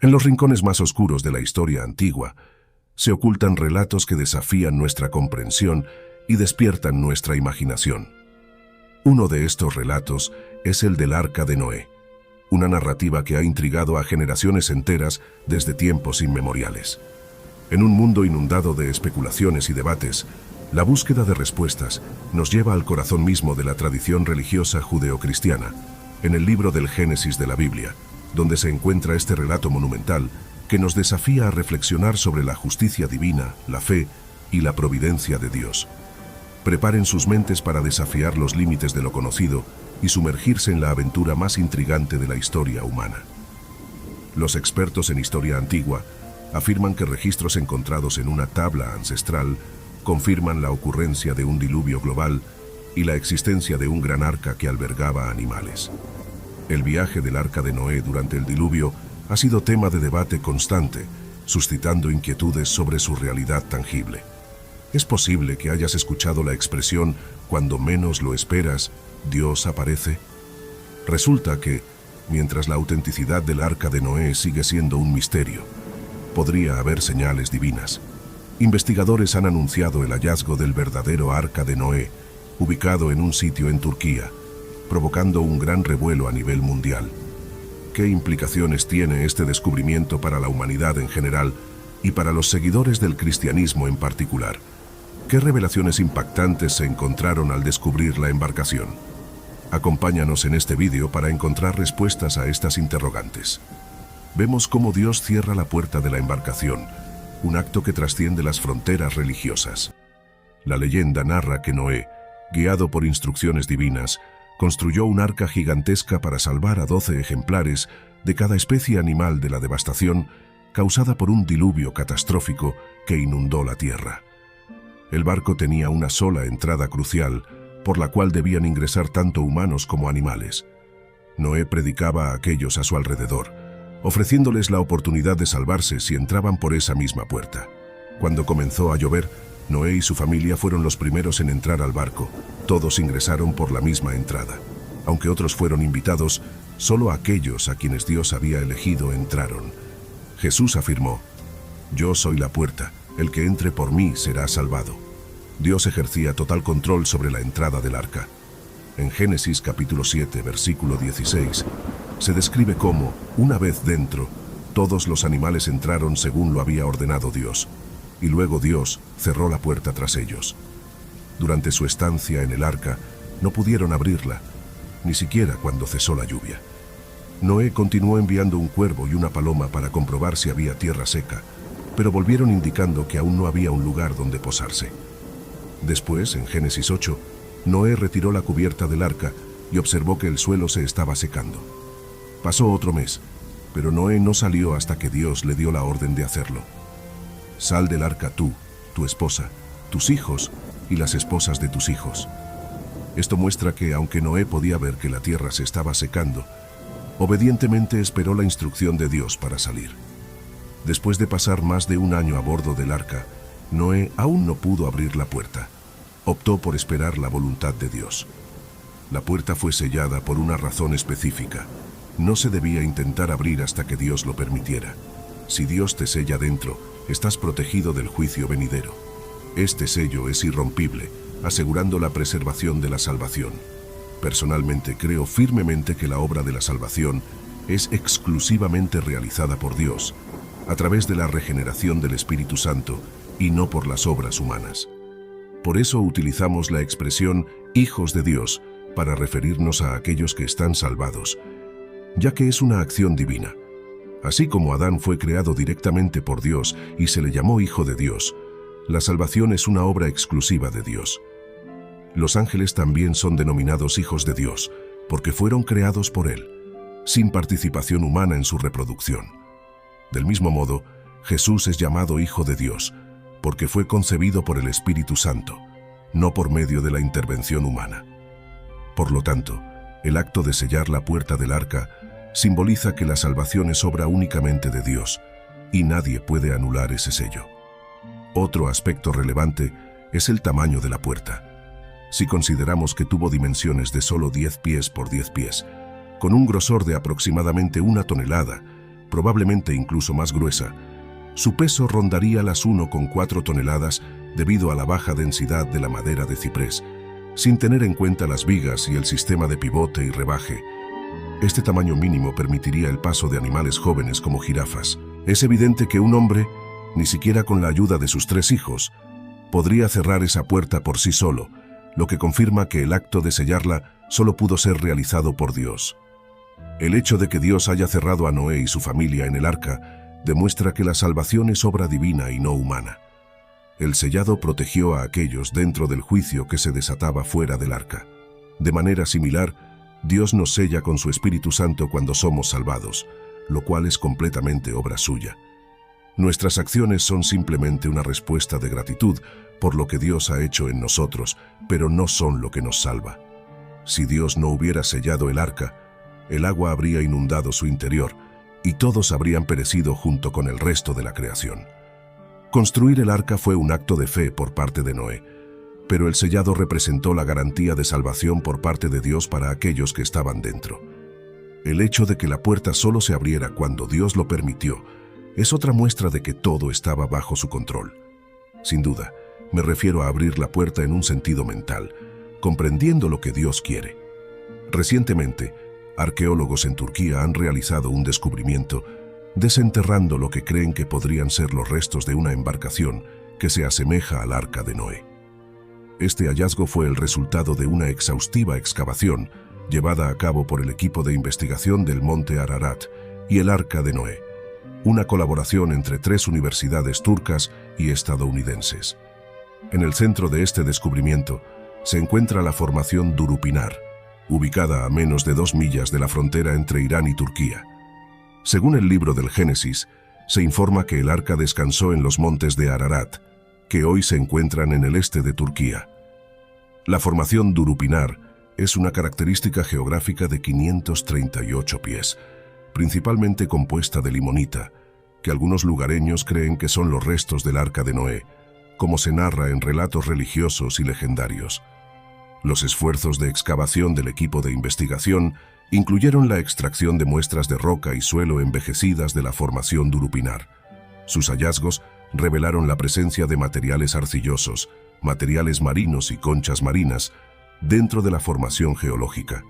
En los rincones más oscuros de la historia antigua, se ocultan relatos que desafían nuestra comprensión y despiertan nuestra imaginación. Uno de estos relatos es el del Arca de Noé, una narrativa que ha intrigado a generaciones enteras desde tiempos inmemoriales. En un mundo inundado de especulaciones y debates, la búsqueda de respuestas nos lleva al corazón mismo de la tradición religiosa judeocristiana, en el libro del Génesis de la Biblia, donde se encuentra este relato monumental que nos desafía a reflexionar sobre la justicia divina, la fe y la providencia de Dios. Preparen sus mentes para desafiar los límites de lo conocido y sumergirse en la aventura más intrigante de la historia humana. Los expertos en historia antigua afirman que registros encontrados en una tabla ancestral confirman la ocurrencia de un diluvio global y la existencia de un gran arca que albergaba animales. El viaje del Arca de Noé durante el diluvio ha sido tema de debate constante, suscitando inquietudes sobre su realidad tangible. ¿Es posible que hayas escuchado la expresión "cuando menos lo esperas, Dios aparece"? Resulta que, mientras la autenticidad del Arca de Noé sigue siendo un misterio, podría haber señales divinas. Investigadores han anunciado el hallazgo del verdadero Arca de Noé, ubicado en un sitio en Turquía, provocando un gran revuelo a nivel mundial. ¿Qué implicaciones tiene este descubrimiento para la humanidad en general y para los seguidores del cristianismo en particular? ¿Qué revelaciones impactantes se encontraron al descubrir la embarcación? Acompáñanos en este vídeo para encontrar respuestas a estas interrogantes. Vemos cómo Dios cierra la puerta de la embarcación, un acto que trasciende las fronteras religiosas. La leyenda narra que Noé, guiado por instrucciones divinas, construyó un arca gigantesca para salvar a 12 ejemplares de cada especie animal de la devastación causada por un diluvio catastrófico que inundó la tierra. El barco tenía una sola entrada crucial, por la cual debían ingresar tanto humanos como animales. Noé predicaba a aquellos a su alrededor, ofreciéndoles la oportunidad de salvarse si entraban por esa misma puerta. Cuando comenzó a llover, Noé y su familia fueron los primeros en entrar al barco. Todos ingresaron por la misma entrada. Aunque otros fueron invitados, solo aquellos a quienes Dios había elegido entraron. Jesús afirmó: "Yo soy la puerta, el que entre por mí será salvado". Dios ejercía total control sobre la entrada del arca. En Génesis capítulo 7, versículo 16, se describe cómo, una vez dentro, todos los animales entraron según lo había ordenado Dios, y luego Dios cerró la puerta tras ellos. Durante su estancia en el arca, no pudieron abrirla, ni siquiera cuando cesó la lluvia. Noé continuó enviando un cuervo y una paloma para comprobar si había tierra seca, pero volvieron indicando que aún no había un lugar donde posarse. Después, en Génesis 8, Noé retiró la cubierta del arca y observó que el suelo se estaba secando. Pasó otro mes, pero Noé no salió hasta que Dios le dio la orden de hacerlo. "Sal del arca tú, tu esposa, tus hijos y las esposas de tus hijos". Esto muestra que, aunque Noé podía ver que la tierra se estaba secando, obedientemente esperó la instrucción de Dios para salir. Después de pasar más de un año a bordo del arca, Noé aún no pudo abrir la puerta. Optó por esperar la voluntad de Dios. La puerta fue sellada por una razón específica. No se debía intentar abrir hasta que Dios lo permitiera. Si Dios te sella dentro, estás protegido del juicio venidero. Este sello es irrompible, asegurando la preservación de la salvación. Personalmente creo firmemente que la obra de la salvación es exclusivamente realizada por Dios, a través de la regeneración del Espíritu Santo y no por las obras humanas. Por eso utilizamos la expresión hijos de Dios para referirnos a aquellos que están salvados, ya que es una acción divina. Así como Adán fue creado directamente por Dios y se le llamó hijo de Dios, la salvación es una obra exclusiva de Dios. Los ángeles también son denominados hijos de Dios, porque fueron creados por Él, sin participación humana en su reproducción. Del mismo modo, Jesús es llamado Hijo de Dios, porque fue concebido por el Espíritu Santo, no por medio de la intervención humana. Por lo tanto, el acto de sellar la puerta del arca simboliza que la salvación es obra únicamente de Dios, y nadie puede anular ese sello. Otro aspecto relevante es el tamaño de la puerta. Si consideramos que tuvo dimensiones de solo 10 pies por 10 pies, con un grosor de aproximadamente 1 tonelada, probablemente incluso más gruesa. Su peso rondaría las 1,4 toneladas debido a la baja densidad de la madera de ciprés, sin tener en cuenta las vigas y el sistema de pivote y rebaje. Este tamaño mínimo permitiría el paso de animales jóvenes como jirafas. Es evidente que un hombre, ni siquiera con la ayuda de sus 3 hijos, podría cerrar esa puerta por sí solo, lo que confirma que el acto de sellarla solo pudo ser realizado por Dios. El hecho de que Dios haya cerrado a Noé y su familia en el arca demuestra que la salvación es obra divina y no humana. El sellado protegió a aquellos dentro del juicio que se desataba fuera del arca. De manera similar, Dios nos sella con su Espíritu Santo cuando somos salvados, lo cual es completamente obra suya. Nuestras acciones son simplemente una respuesta de gratitud por lo que Dios ha hecho en nosotros, pero no son lo que nos salva. Si Dios no hubiera sellado el arca, el agua habría inundado su interior y todos habrían perecido junto con el resto de la creación. Construir el arca fue un acto de fe por parte de Noé, pero el sellado representó la garantía de salvación por parte de Dios para aquellos que estaban dentro. El hecho de que la puerta solo se abriera cuando Dios lo permitió es otra muestra de que todo estaba bajo su control. Sin duda, me refiero a abrir la puerta en un sentido mental, comprendiendo lo que Dios quiere. Recientemente, arqueólogos en Turquía han realizado un descubrimiento desenterrando lo que creen que podrían ser los restos de una embarcación que se asemeja al arca de Noé. Este hallazgo fue el resultado de una exhaustiva excavación llevada a cabo por el equipo de investigación del Monte Ararat y el arca de Noé, una colaboración entre 3 universidades turcas y estadounidenses. En el centro de este descubrimiento se encuentra la formación Durupinar, ubicada a menos de 2 millas de la frontera entre Irán y Turquía. Según el libro del Génesis, se informa que el arca descansó en los montes de Ararat, que hoy se encuentran en el este de Turquía. La formación Durupinar es una característica geográfica de 538 pies, principalmente compuesta de limonita, que algunos lugareños creen que son los restos del arca de Noé, como se narra en relatos religiosos y legendarios. Los esfuerzos de excavación del equipo de investigación incluyeron la extracción de muestras de roca y suelo envejecidas de la formación Durupinar. Sus hallazgos revelaron la presencia de materiales arcillosos, materiales marinos y conchas marinas dentro de la formación geológica.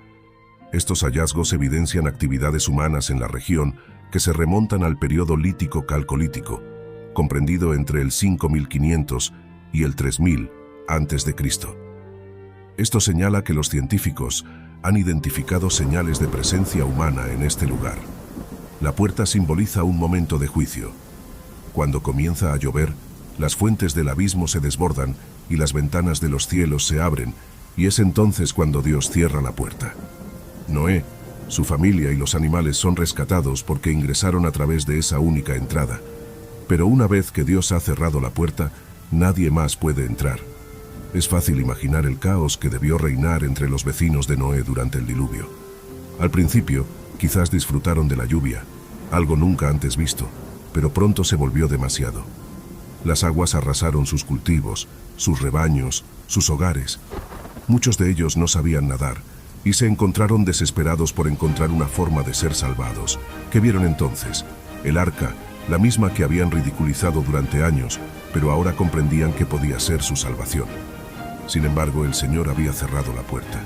Estos hallazgos evidencian actividades humanas en la región que se remontan al periodo lítico-calcolítico, comprendido entre el 5500 y el 3000 a.C. Esto señala que los científicos han identificado señales de presencia humana en este lugar. La puerta simboliza un momento de juicio. Cuando comienza a llover, las fuentes del abismo se desbordan y las ventanas de los cielos se abren, y es entonces cuando Dios cierra la puerta. Noé, su familia y los animales son rescatados porque ingresaron a través de esa única entrada. Pero una vez que Dios ha cerrado la puerta, nadie más puede entrar. Es fácil imaginar el caos que debió reinar entre los vecinos de Noé durante el diluvio. Al principio, quizás disfrutaron de la lluvia, algo nunca antes visto, pero pronto se volvió demasiado. Las aguas arrasaron sus cultivos, sus rebaños, sus hogares. Muchos de ellos no sabían nadar y se encontraron desesperados por encontrar una forma de ser salvados. ¿Qué vieron entonces? El arca, la misma que habían ridiculizado durante años, pero ahora comprendían que podía ser su salvación. Sin embargo, el Señor había cerrado la puerta.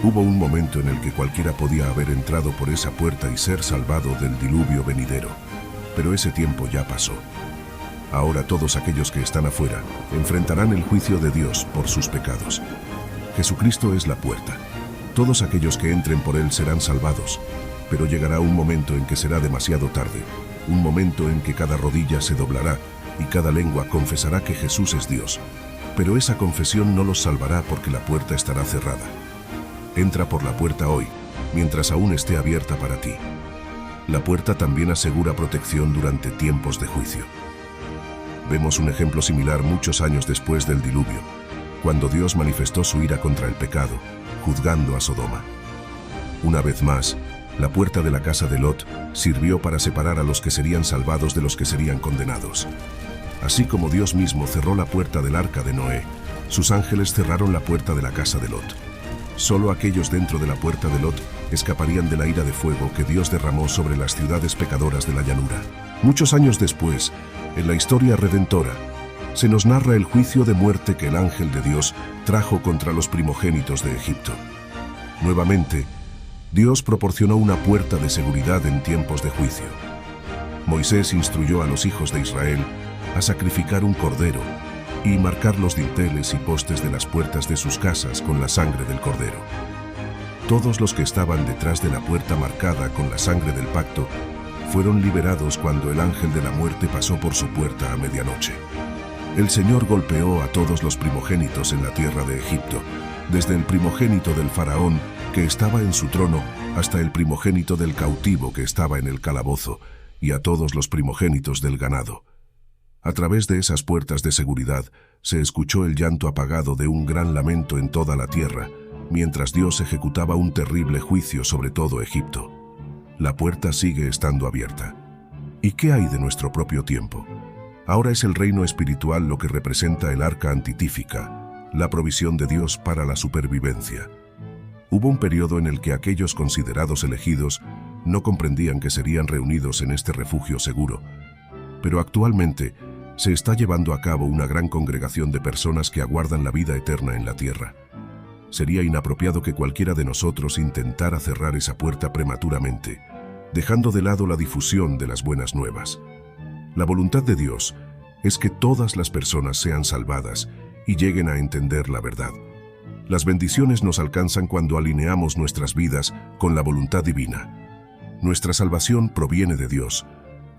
Hubo un momento en el que cualquiera podía haber entrado por esa puerta y ser salvado del diluvio venidero, pero ese tiempo ya pasó. Ahora todos aquellos que están afuera enfrentarán el juicio de Dios por sus pecados. Jesucristo es la puerta. Todos aquellos que entren por Él serán salvados, pero llegará un momento en que será demasiado tarde, un momento en que cada rodilla se doblará y cada lengua confesará que Jesús es Dios. Pero esa confesión no los salvará porque la puerta estará cerrada. Entra por la puerta hoy, mientras aún esté abierta para ti. La puerta también asegura protección durante tiempos de juicio. Vemos un ejemplo similar muchos años después del diluvio, cuando Dios manifestó su ira contra el pecado, juzgando a Sodoma. Una vez más, la puerta de la casa de Lot sirvió para separar a los que serían salvados de los que serían condenados. Así como Dios mismo cerró la puerta del arca de Noé, sus ángeles cerraron la puerta de la casa de Lot. Solo aquellos dentro de la puerta de Lot escaparían de la ira de fuego que Dios derramó sobre las ciudades pecadoras de la llanura. Muchos años después, en la historia redentora, se nos narra el juicio de muerte que el ángel de Dios trajo contra los primogénitos de Egipto. Nuevamente, Dios proporcionó una puerta de seguridad en tiempos de juicio. Moisés instruyó a los hijos de Israel a sacrificar un cordero y marcar los dinteles y postes de las puertas de sus casas con la sangre del cordero. Todos los que estaban detrás de la puerta marcada con la sangre del pacto fueron liberados cuando el ángel de la muerte pasó por su puerta a medianoche. El Señor golpeó a todos los primogénitos en la tierra de Egipto, desde el primogénito del faraón que estaba en su trono hasta el primogénito del cautivo que estaba en el calabozo, y a todos los primogénitos del ganado. A través de esas puertas de seguridad se escuchó el llanto apagado de un gran lamento en toda la tierra, mientras Dios ejecutaba un terrible juicio sobre todo Egipto. La puerta sigue estando abierta. ¿Y qué hay de nuestro propio tiempo? Ahora es el reino espiritual lo que representa el arca antitífica, la provisión de Dios para la supervivencia. Hubo un periodo en el que aquellos considerados elegidos no comprendían que serían reunidos en este refugio seguro, pero actualmente se está llevando a cabo una gran congregación de personas que aguardan la vida eterna en la tierra. Sería inapropiado que cualquiera de nosotros intentara cerrar esa puerta prematuramente, dejando de lado la difusión de las buenas nuevas. La voluntad de Dios es que todas las personas sean salvadas y lleguen a entender la verdad. Las bendiciones nos alcanzan cuando alineamos nuestras vidas con la voluntad divina. Nuestra salvación proviene de Dios,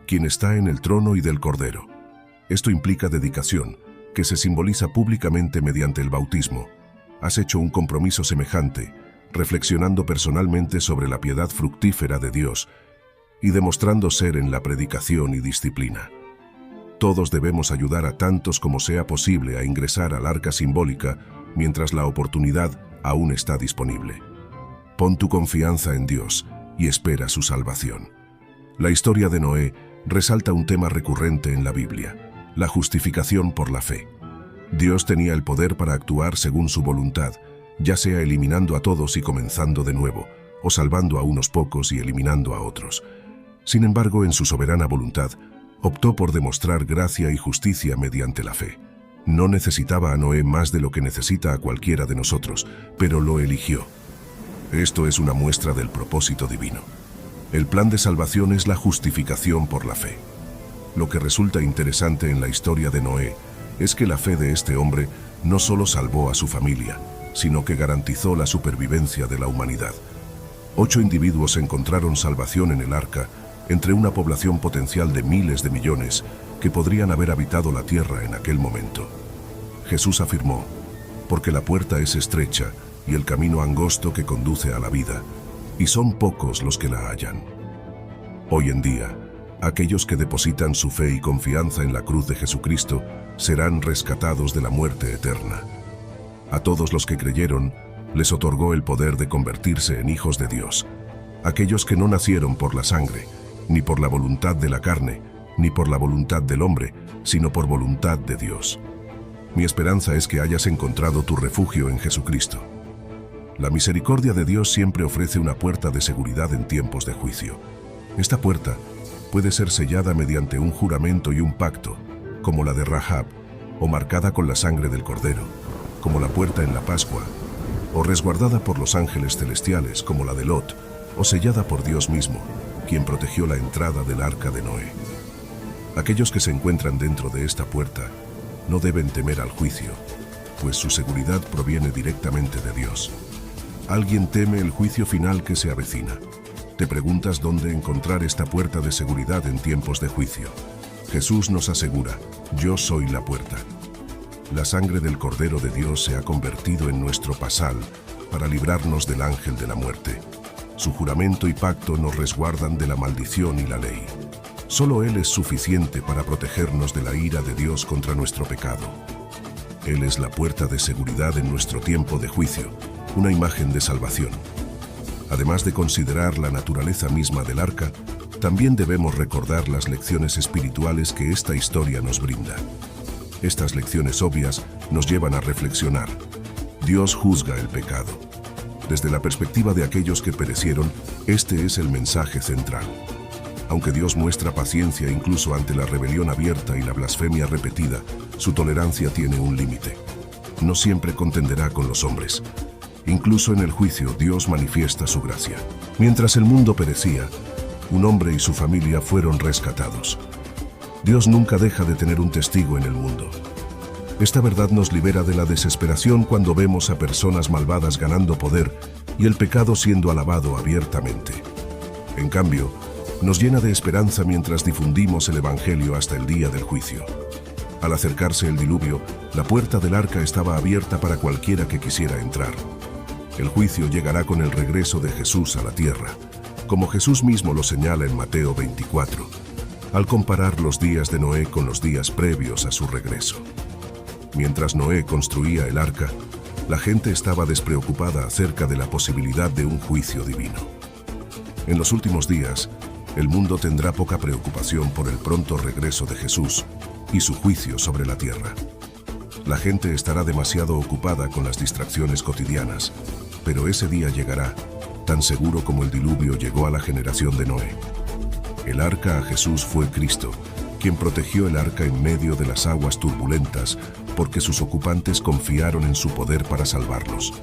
quien está en el trono y del Cordero. Esto implica dedicación, que se simboliza públicamente mediante el bautismo. Has hecho un compromiso semejante, reflexionando personalmente sobre la piedad fructífera de Dios y demostrando ser en la predicación y disciplina. Todos debemos ayudar a tantos como sea posible a ingresar al arca simbólica mientras la oportunidad aún está disponible. Pon tu confianza en Dios y espera su salvación. La historia de Noé resalta un tema recurrente en la Biblia: la justificación por la fe. Dios tenía el poder para actuar según su voluntad, ya sea eliminando a todos y comenzando de nuevo, o salvando a unos pocos y eliminando a otros. Sin embargo, en su soberana voluntad, optó por demostrar gracia y justicia mediante la fe. No necesitaba a Noé más de lo que necesita a cualquiera de nosotros, pero lo eligió. Esto es una muestra del propósito divino. El plan de salvación es la justificación por la fe. Lo que resulta interesante en la historia de Noé es que la fe de este hombre no solo salvó a su familia, sino que garantizó la supervivencia de la humanidad. 8 individuos encontraron salvación en el arca, entre una población potencial de miles de millones que podrían haber habitado la tierra en aquel momento. Jesús afirmó: porque la puerta es estrecha y el camino angosto que conduce a la vida, y son pocos los que la hallan. Hoy en día, aquellos que depositan su fe y confianza en la cruz de Jesucristo serán rescatados de la muerte eterna. A todos los que creyeron, les otorgó el poder de convertirse en hijos de Dios. Aquellos que no nacieron por la sangre, ni por la voluntad de la carne, ni por la voluntad del hombre, sino por voluntad de Dios. Mi esperanza es que hayas encontrado tu refugio en Jesucristo. La misericordia de Dios siempre ofrece una puerta de seguridad en tiempos de juicio. Esta puerta puede ser sellada mediante un juramento y un pacto, como la de Rahab, o marcada con la sangre del Cordero, como la puerta en la Pascua, o resguardada por los ángeles celestiales, como la de Lot, o sellada por Dios mismo, quien protegió la entrada del arca de Noé. Aquellos que se encuentran dentro de esta puerta no deben temer al juicio, pues su seguridad proviene directamente de Dios. Alguien teme el juicio final que se avecina. Te preguntas dónde encontrar esta puerta de seguridad en tiempos de juicio. Jesús nos asegura: yo soy la puerta. La sangre del Cordero de Dios se ha convertido en nuestro pasal para librarnos del ángel de la muerte. Su juramento y pacto nos resguardan de la maldición y la ley. Solo Él es suficiente para protegernos de la ira de Dios contra nuestro pecado. Él es la puerta de seguridad en nuestro tiempo de juicio, una imagen de salvación. Además de considerar la naturaleza misma del arca, también debemos recordar las lecciones espirituales que esta historia nos brinda. Estas lecciones obvias nos llevan a reflexionar. Dios juzga el pecado. Desde la perspectiva de aquellos que perecieron, este es el mensaje central. Aunque Dios muestra paciencia incluso ante la rebelión abierta y la blasfemia repetida, su tolerancia tiene un límite. No siempre contenderá con los hombres. Incluso en el juicio, Dios manifiesta su gracia. Mientras el mundo perecía, un hombre y su familia fueron rescatados. Dios nunca deja de tener un testigo en el mundo. Esta verdad nos libera de la desesperación cuando vemos a personas malvadas ganando poder y el pecado siendo alabado abiertamente. En cambio, nos llena de esperanza mientras difundimos el Evangelio hasta el día del juicio. Al acercarse el diluvio, la puerta del arca estaba abierta para cualquiera que quisiera entrar. El juicio llegará con el regreso de Jesús a la tierra, como Jesús mismo lo señala en Mateo 24, al comparar los días de Noé con los días previos a su regreso. Mientras Noé construía el arca, la gente estaba despreocupada acerca de la posibilidad de un juicio divino. En los últimos días, el mundo tendrá poca preocupación por el pronto regreso de Jesús y su juicio sobre la tierra. La gente estará demasiado ocupada con las distracciones cotidianas, pero ese día llegará, tan seguro como el diluvio llegó a la generación de Noé. El arca a Jesús fue Cristo, quien protegió el arca en medio de las aguas turbulentas porque sus ocupantes confiaron en su poder para salvarlos.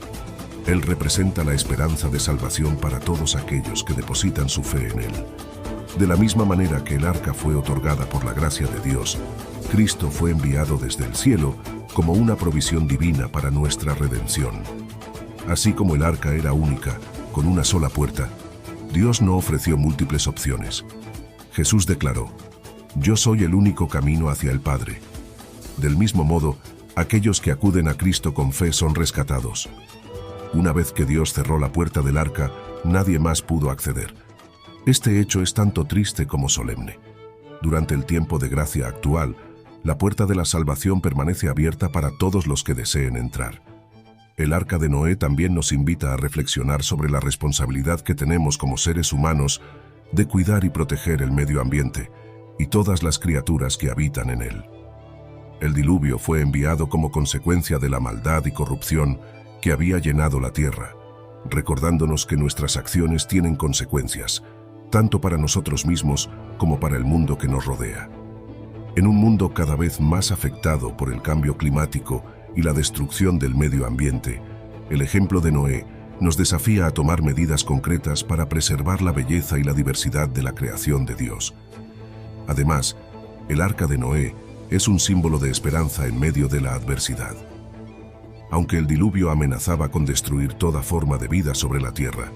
Él representa la esperanza de salvación para todos aquellos que depositan su fe en Él. De la misma manera que el arca fue otorgada por la gracia de Dios, Cristo fue enviado desde el cielo como una provisión divina para nuestra redención. Así como el arca era única, con una sola puerta, Dios no ofreció múltiples opciones. Jesús declaró: «Yo soy el único camino hacia el Padre». Del mismo modo, aquellos que acuden a Cristo con fe son rescatados. Una vez que Dios cerró la puerta del arca, nadie más pudo acceder. Este hecho es tanto triste como solemne. Durante el tiempo de gracia actual, la puerta de la salvación permanece abierta para todos los que deseen entrar. El arca de Noé también nos invita a reflexionar sobre la responsabilidad que tenemos como seres humanos de cuidar y proteger el medio ambiente y todas las criaturas que habitan en él. El diluvio fue enviado como consecuencia de la maldad y corrupción que había llenado la tierra, recordándonos que nuestras acciones tienen consecuencias, tanto para nosotros mismos como para el mundo que nos rodea. En un mundo cada vez más afectado por el cambio climático y la destrucción del medio ambiente, el ejemplo de Noé nos desafía a tomar medidas concretas para preservar la belleza y la diversidad de la creación de Dios. Además, el arca de Noé es un símbolo de esperanza en medio de la adversidad. Aunque el diluvio amenazaba con destruir toda forma de vida sobre la tierra,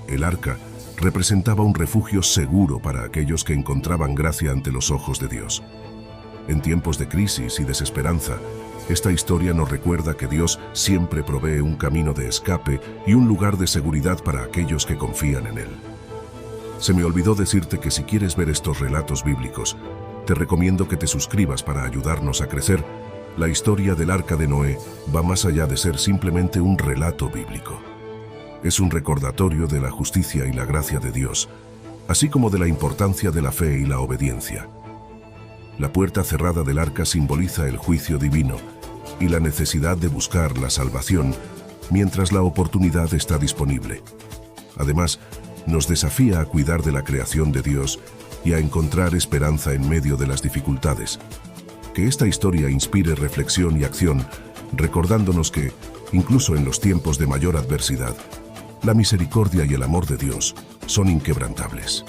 el arca representaba un refugio seguro para aquellos que encontraban gracia ante los ojos de Dios. En tiempos de crisis y desesperanza, esta historia nos recuerda que Dios siempre provee un camino de escape y un lugar de seguridad para aquellos que confían en Él. Se me olvidó decirte que si quieres ver estos relatos bíblicos, te recomiendo que te suscribas para ayudarnos a crecer. La historia del arca de Noé va más allá de ser simplemente un relato bíblico. Es un recordatorio de la justicia y la gracia de Dios, así como de la importancia de la fe y la obediencia. La puerta cerrada del arca simboliza el juicio divino y la necesidad de buscar la salvación mientras la oportunidad está disponible. Además, nos desafía a cuidar de la creación de Dios y a encontrar esperanza en medio de las dificultades. Que esta historia inspire reflexión y acción, recordándonos que, incluso en los tiempos de mayor adversidad, la misericordia y el amor de Dios son inquebrantables.